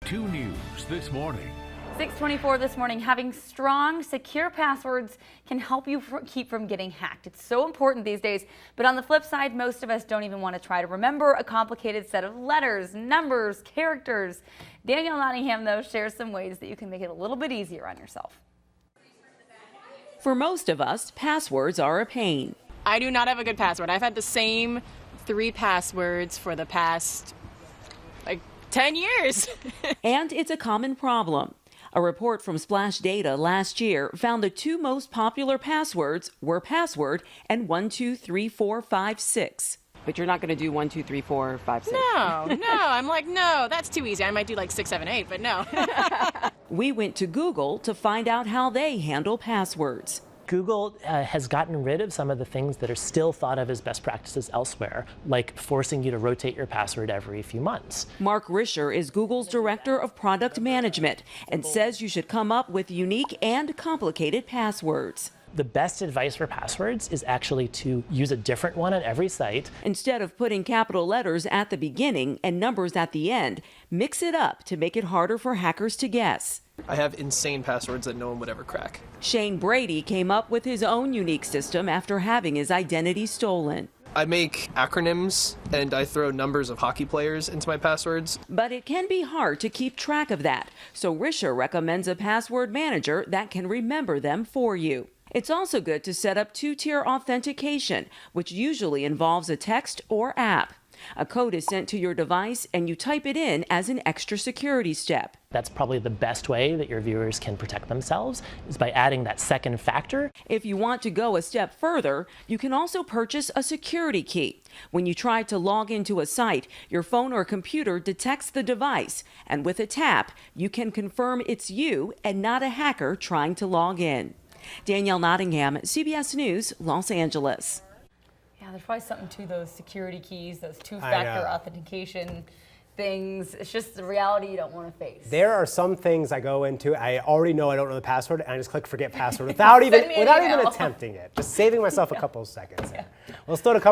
2 News this morning. 6:24 this morning. Having strong, secure passwords can help you keep from getting hacked. It's so important these days. But on the flip side, most of us don't even want to try to remember a complicated set of letters, numbers, characters. Danielle Nottingham, though, shares some ways that you can make it a little bit easier on yourself. For most of us, passwords are a pain. I do not have a good password. I've had the same 3 passwords for the past, 10 years. And it's a common problem. A report from Splash Data last year found the 2 most popular passwords were password and 123456. But you're not going to do 123456. No, I'm no, that's too easy. I might do 6, 7, 8, but no. We went to Google to find out how they handle passwords. Google has gotten rid of some of the things that are still thought of as best practices elsewhere, like forcing you to rotate your password every few months. Mark Risher is Google's Director of Product Management and says you should come up with unique and complicated passwords. The best advice for passwords is actually to use a different one on every site. Instead of putting capital letters at the beginning and numbers at the end, mix it up to make it harder for hackers to guess. I have insane passwords that no one would ever crack. Shane Brady came up with his own unique system after having his identity stolen. I make acronyms and I throw numbers of hockey players into my passwords. But it can be hard to keep track of that, so Risher recommends a password manager that can remember them for you. It's also good to set up 2-tier authentication, which usually involves a text or app. A code is sent to your device and you type it in as an extra security step. That's probably the best way that your viewers can protect themselves, is by adding that second factor. If you want to go a step further, you can also purchase a security key. When you try to log into a site, your phone or computer detects the device, and with a tap, you can confirm it's you and not a hacker trying to log in. Danielle Nottingham, CBS News, Los Angeles. Yeah, there's probably something to those security keys, those 2-factor authentication things. It's just the reality you don't want to face. There are some things I go into, I already know I don't know the password, and I just click forget password without even attempting it. Just saving myself a couple of seconds. Well, still to come.